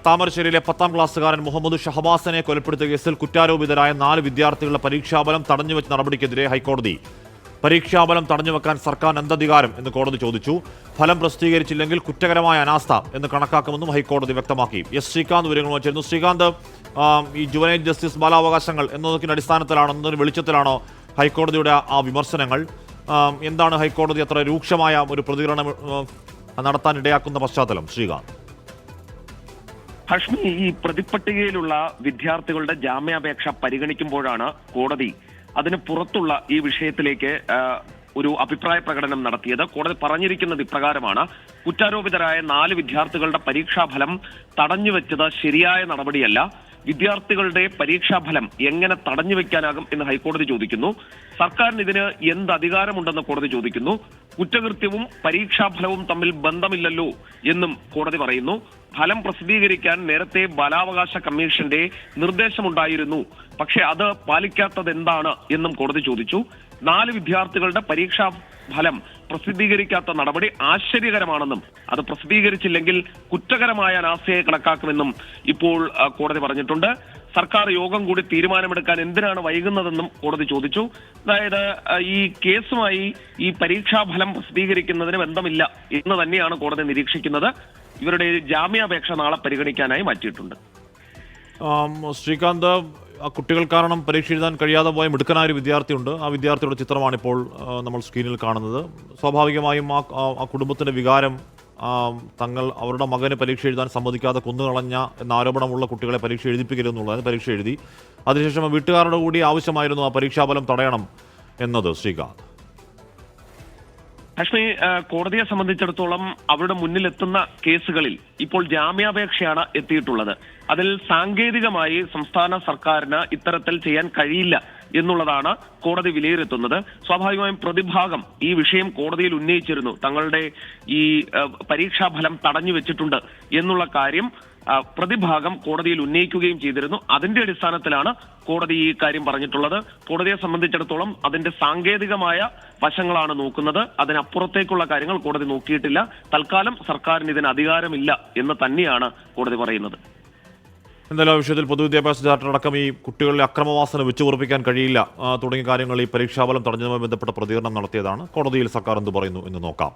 താമരശ്ശേരിയിലെ 10ാം ക്ലാസ്സുകാരൻ മുഹമ്മദ് ഷഹബാസിനെ കൊലപ്പെടുത്തിയ കേസിൽ കുറ്റാരോപിതരായ 4 വിദ്യാർത്ഥികളുടെ പരീക്ഷാഫലം തടഞ്ഞുവെച്ച നടപടിക്കെതിരെ ഹൈക്കോടതി. പരീക്ഷാഫലം തടഞ്ഞുവെക്കാൻ സർക്കാർ എന്തധികാരം എന്ന് കോടതി ചോദിച്ചു. ഫലം പ്രസിദ്ധീകരിച്ചില്ലെങ്കിൽ കുറ്റകരമായ അനാസ്ഥ എന്ന് കണക്കാക്കുമെന്നും ഹൈക്കോടതി വ്യക്തമാക്കി. എസ് ശ്രീകാന്ത് വിവരങ്ങൾ വച്ചിരുന്നു. ശ്രീകാന്ത്, ഈ ജുവനൈൽ ജസ്റ്റിസ് ബാലാവകാശങ്ങൾ എന്നതിന്റെ അടിസ്ഥാനത്തിലാണോ, എന്നതിന് വെളിച്ചത്തിലാണോ ഹൈക്കോടതിയുടെ ആ വിമർശനങ്ങൾ? എന്താണ് ഹൈക്കോടതി അത്ര രൂക്ഷമായ ഒരു പ്രതികരണം നടത്താൻ ഇടയാക്കുന്ന പശ്ചാത്തലം? ശ്രീകാന്ത്. ഹഷ്മി, ഈ പ്രതിപട്ടികയിലുള്ള വിദ്യാർത്ഥികളുടെ ജാമ്യാപേക്ഷ പരിഗണിക്കുമ്പോഴാണ് കോടതി അതിന് പുറത്തുള്ള ഈ വിഷയത്തിലേക്ക് ഒരു അഭിപ്രായ പ്രകടനം നടത്തിയത്. കോടതി പറഞ്ഞിരിക്കുന്നത് ഇപ്രകാരമാണ്: കുറ്റാരോപിതരായ 4 വിദ്യാർത്ഥികളുടെ പരീക്ഷാഫലം തടഞ്ഞുവെച്ചത് ശരിയായ നടപടിയല്ല. വിദ്യാർത്ഥികളുടെ പരീക്ഷാഫലം എങ്ങനെ തടഞ്ഞുവെക്കാനാകും എന്ന് ഹൈക്കോടതി ചോദിക്കുന്നു. സർക്കാരിന് ഇതിന് എന്ത് അധികാരമുണ്ടെന്ന് കോടതി ചോദിക്കുന്നു. കുറ്റകൃത്യവും പരീക്ഷാഫലവും തമ്മിൽ ബന്ധമില്ലല്ലോ എന്നും കോടതി പറയുന്നു. ഫലം പ്രസിദ്ധീകരിക്കാൻ നേരത്തെ ബാലാവകാശ കമ്മീഷന്റെ നിർദ്ദേശമുണ്ടായിരുന്നു, പക്ഷെ അത് പാലിക്കാത്തത് എന്താണ് എന്നും കോടതി ചോദിച്ചു. 4 വിദ്യാർത്ഥികളുടെ പരീക്ഷാ ഫലം പ്രസിദ്ധീകരിക്കാത്ത നടപടി ആശ്ചര്യകരമാണെന്നും അത് പ്രസിദ്ധീകരിച്ചില്ലെങ്കിൽ കുറ്റകരമായ അനാസ്ഥയെ കണക്കാക്കുമെന്നും ഇപ്പോൾ കോടതി പറഞ്ഞിട്ടുണ്ട്. സർക്കാർ യോഗം കൂടി തീരുമാനമെടുക്കാൻ എന്തിനാണ് വൈകുന്നതെന്നും കോടതി ചോദിച്ചു. അതായത് ഈ കേസുമായി ഈ പരീക്ഷാഫലം പ്രസിദ്ധീകരിക്കുന്നതിന് ബന്ധമില്ല എന്ന് തന്നെയാണ് കോടതി നിരീക്ഷിക്കുന്നത്. ഇവരുടെ ജാമ്യാപേക്ഷ നാളെ പരിഗണിക്കാനായി മാറ്റിയിട്ടുണ്ട്. ശ്രീകാന്ത്, കുട്ടികൾ കാരണം പരീക്ഷ എഴുതാൻ കഴിയാതെ പോയ മിടുക്കനായ ഒരു വിദ്യാർത്ഥിയുണ്ട്. ആ വിദ്യാർത്ഥിയുടെ ചിത്രമാണ് ഇപ്പോൾ നമ്മൾ സ്ക്രീനിൽ കാണുന്നത്. സ്വാഭാവികമായും ആ കുടുംബത്തിന്റെ വികാരം, അവരുടെ മകന് പരീക്ഷ എഴുതാൻ സമ്മതിക്കാതെ കൊന്നുകളഞ്ഞ എന്ന ആരോപണമുള്ള കുട്ടികളെ പരീക്ഷ എഴുതിപ്പിക്കരുതെന്നുള്ളത് പരീക്ഷ എഴുതി. അതിനുശേഷം വീട്ടുകാരുടെ കൂടി ആവശ്യമായിരുന്നു ആ പരീക്ഷാഫലം തടയണം എന്നത്. ശ്രീകാന്ത്. ലക്ഷ്മി, കോടതിയെ സംബന്ധിച്ചിടത്തോളം അവരുടെ മുന്നിലെത്തുന്ന കേസുകളിൽ ഇപ്പോൾ ജാമ്യാപേക്ഷയാണ് എത്തിയിട്ടുള്ളത്. അതിൽ സാങ്കേതികമായി സംസ്ഥാന സർക്കാരിന് ഇത്തരത്തിൽ ചെയ്യാൻ കഴിയില്ല എന്നുള്ളതാണ് കോടതി വിലയിരുത്തുന്നത്. സ്വാഭാവികമായും പ്രതിഭാഗം ഈ വിഷയം കോടതിയിൽ ഉന്നയിച്ചിരുന്നു. തങ്ങളുടെ ഈ പരീക്ഷാഫലം തടഞ്ഞു വെച്ചിട്ടുണ്ട് എന്നുള്ള കാര്യം പ്രതിഭാഗം കോടതിയിൽ ഉന്നയിക്കുകയും ചെയ്തിരുന്നു. അതിന്റെ അടിസ്ഥാനത്തിലാണ് കോടതി ഈ കാര്യം പറഞ്ഞിട്ടുള്ളത്. കോടതിയെ സംബന്ധിച്ചിടത്തോളം അതിന്റെ സാങ്കേതികമായ വശങ്ങളാണ് നോക്കുന്നത്. അതിനപ്പുറത്തേക്കുള്ള കാര്യങ്ങൾ കോടതി നോക്കിയിട്ടില്ല. തൽക്കാലം സർക്കാരിന് ഇതിന് അധികാരമില്ല എന്ന് തന്നെയാണ് കോടതി പറയുന്നത്. എന്തായാലും ആ വിഷയത്തിൽ പൊതുവിദ്യാഭ്യാസ ചാർട്ടർ അടക്കം ഈ കുട്ടികളിലെ അക്രമവാസന വെച്ചുപൊറിപ്പിക്കാൻ കഴിയില്ല തുടങ്ങിയ കാര്യങ്ങൾ ഈ പരീക്ഷാഫലം തടഞ്ഞതുമായി ബന്ധപ്പെട്ട പ്രതികരണം നടത്തിയതാണ്. കോടതിയിൽ സർക്കാർ എന്ത് പറയുന്നു എന്ന് നോക്കാം.